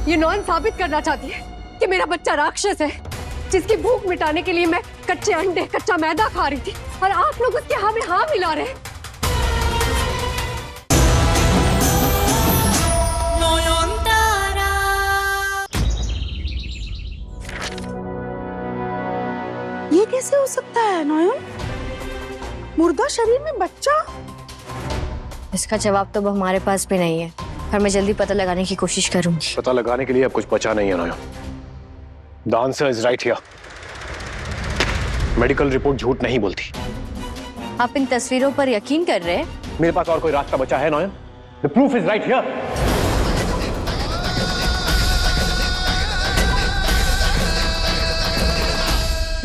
ये नॉन साबित करना चाहती है कि मेरा बच्चा राक्षस है, जिसकी भूख मिटाने के लिए मैं कच्चे अंडे, कच्चा मैदा खा रही थी, और आप लोग उसके हाँ में हाँ मिला रहे हैं। ये कैसे हो सकता है नयन? मुर्दा शरीर में बच्चा? इसका जवाब तो हमारे पास भी नहीं है, पर मैं जल्दी पता लगाने की कोशिश करूंगी। पता लगाने के लिए अब कुछ बचा नहीं है Nayan. The answer is right here. Medical report झूठ नहीं बोलती। आप इन तस्वीरों पर यकीन कर रहे हैं? मेरे पास और कोई रास्ता बचा है Nayan? The proof is right here.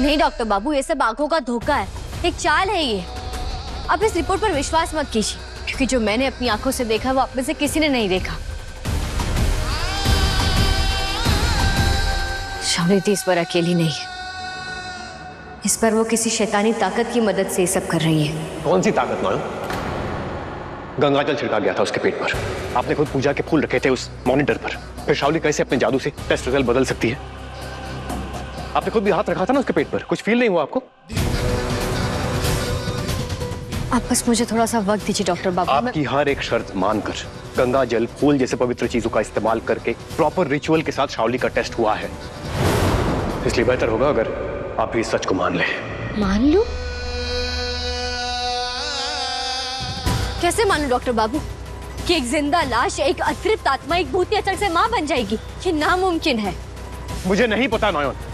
नहीं डॉक्टर बाबू, ये सब आंखों का धोखा है, एक चाल है ये। आप इस रिपोर्ट पर विश्वास मत कीजिए, क्योंकि जो मैंने अपनी आंखों से देखा वो आप में से किसी ने नहीं देखा। शालिनी इस पर अकेली नहीं है, इस पर वो किसी शैतानी ताकत की मदद से ये सब कर रही है। कौन सी ताकत नयन? गंगाजल छिड़का गया था उसके पेट पर। आपने खुद पूजा के फूल रखे थे उस मॉनिटर पर। फिर शावली कैसे अपने जादू से टेस्ट रिजल्ट बदल सकती है? आपने खुद भी हाथ रखा था ना उसके पेट पर, कुछ फील नहीं हुआ आपको? आप बस मुझे थोड़ा सा वक्त दीजिए डॉक्टर बाबू। आपकी हर एक शर्त मानकर गंगा जल, फूल जैसे पवित्र चीजों का इस्तेमाल करके प्रॉपर रिचुअल के साथ शावली का टेस्ट हुआ है, इसलिए बेहतर होगा अगर आप भी इस सच को मान लें। मान लूं? कैसे मानूं डॉक्टर बाबू कि एक जिंदा लाश, एक अतृप्त आत्मा, एक भूत अचानक से मां बन जाएगी? ये नामुमकिन है। मुझे नहीं पता नयन।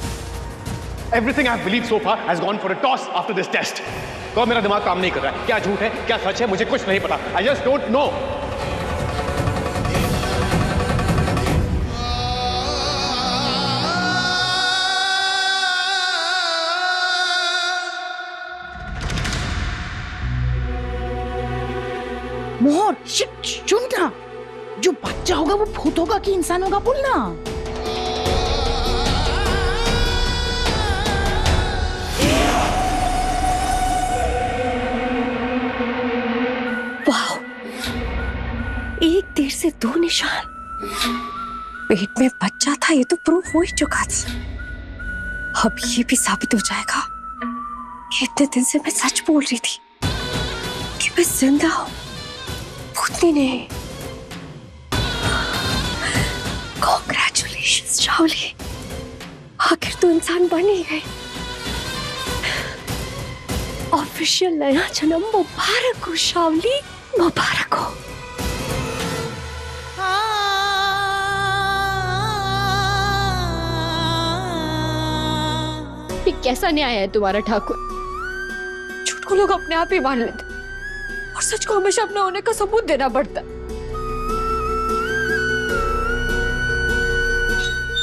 Everything I have believed so far has gone for a toss after this test. तो मेरा दिमाग काम नहीं कर रहा है। क्या झूठ है, क्या सच है, मुझे कुछ नहीं पता। I just don't know. मोहर, सुन ना, जो बच्चा होगा वो भूत होगा कि इंसान होगा बोलना। वाह, एक तीर से दो निशान। पेट में बच्चा था, ये तो प्रूफ हो ही चुका था। अब ये भी साबित हो जाएगा कि इतने दिन से मैं सच बोल रही थी कि मैं जिंदा हूं, भूतनी नहीं। कांग्रेचुलेशंस शावली, आखिर तो इंसान बन ही गई। ऑफिशियल नया जन्म मुबारक हो शावली, मुबारक हो। ये कैसा न्याय है तुम्हारा ठाकुर? झूठ को लोग अपने आप ही मान लेते और सच को हमेशा अपने होने का सबूत देना पड़ता।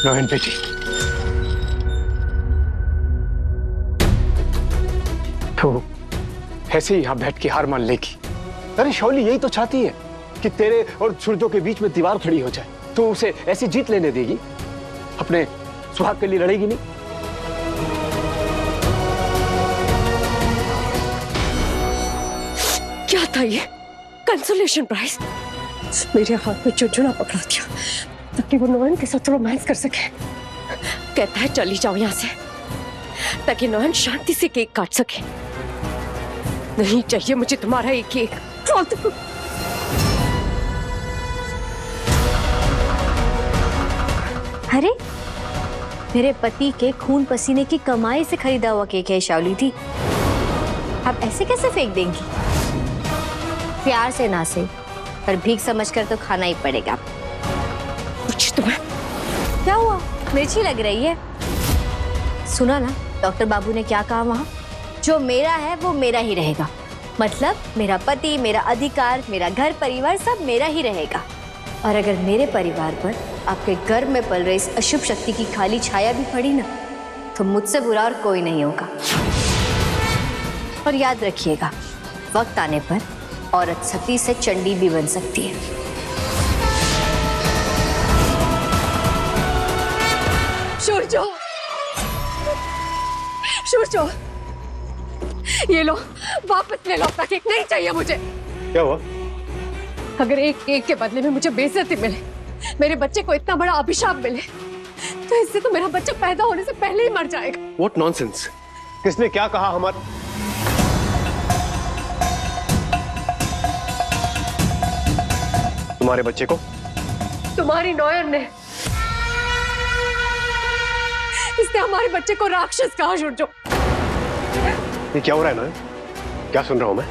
नयन बेटी, तो ऐसे ही यहाँ बैठ के हार मान लेगी? अरे शावली यही तो चाहती है कि तेरे और सूरजों के बीच में दीवार खड़ी हो जाए, तो उसे ऐसी जीत लेने देगी, अपने सुहाग के लिए लड़ेगी नहीं। क्या था ये? Consolation prize? मेरे हाथ में चुनचुना पकड़ा दिया ताकि वो नयन के साथ रोमांस कर सके। कहता है चली जाओ यहाँ से, ताकि नयन शांति से केक काट सके। नहीं चाहिए मुझे तुम्हारा ये केक। अरे मेरे पति के खून पसीने की कमाई से खरीदा हुआ केक है शावली थी, आप ऐसे कैसे फेंक देंगी? प्यार से ना सही, पर भीख समझकर तो खाना ही पड़ेगा। कुछ तुम्हें क्या हुआ? मिर्ची लग रही है। सुना ना डॉक्टर बाबू ने क्या कहा वहां? जो मेरा है वो मेरा ही रहेगा, मतलब मेरा पति, मेरा अधिकार, मेरा घर परिवार सब मेरा ही रहेगा। और अगर मेरे परिवार पर, आपके घर में पल रही इस अशुभ शक्ति की खाली छाया भी पड़ी ना, तो मुझसे बुरा और कोई नहीं होगा। और याद रखिएगा, वक्त आने पर औरत सती से चंडी भी बन सकती है। सूरजो, सूरजो, ये लो, वापस ले लो अपना केक। नहीं चाहिए मुझे। क्या हुआ? अगर एक केक के बदले में मुझे बेइज्जती मिले मेरे बच्चे को इतना बड़ा अभिशाप मिले तो इससे तो मेरा बच्चा पैदा होने से पहले ही मर जाएगा। What nonsense? किसने क्या कहा हमारा? तुम्हारे बच्चे को? तुम्हारी नौयर ने। इसने हमारे बच्चे को राक्षस कहा। शुरजो, ये क्या हो रहा है ना? क्या सुन रहा हूं मैं?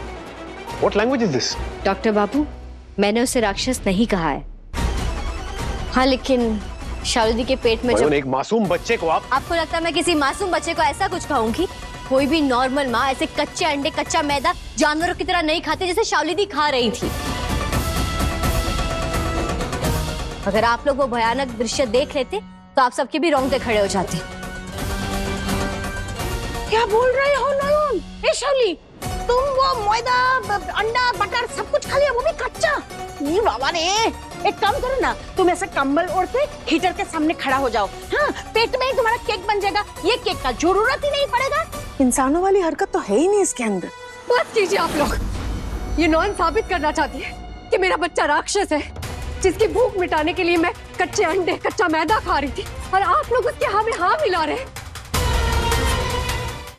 What language is this? Doctor बाबू, मैंने उसे राक्षस नहीं कहा है। हाँ, लेकिन शालिनी के पेट में जब एक मासूम बच्चे को आपको लगता है मैं किसी मासूम बच्चे को ऐसा कुछ कहूंगी? कोई भी नॉर्मल माँ ऐसे कच्चे अंडे, कच्चा मैदा जानवरों की तरह नहीं खाती जैसे शालिनी खा रही थी। अगर आप लोग वो भयानक दृश्य देख लेते तो आप सबके भी रोंगटे खड़े हो जाते। क्या बोल रहे हो नयन? ए शाली, तुम वो मैदा, अंडा, बटर सब कुछ खा लिया, वो भी कच्चा? ये बाबा रे, एक काम करो ना, तुम ऐसा कंबल ओढ़ के हीटर के सामने खड़ा हो जाओ। हाँ, पेट में ही तुम्हारा केक बन जाएगा। ये केक का जरूरत ही नहीं पड़ेगा। इंसानों वाली हरकत तो है ही नहीं इसके अंदर। बस कीजिए आप लोग। ये नॉन साबित करना चाहती है कि मेरा बच्चा राक्षस है, जिसकी भूख मिटाने के लिए मैं कच्चे अंडे, कच्चा मैदा खा रही थी और आप लोग उसके हाँ में हाँ मिला रहे हैं।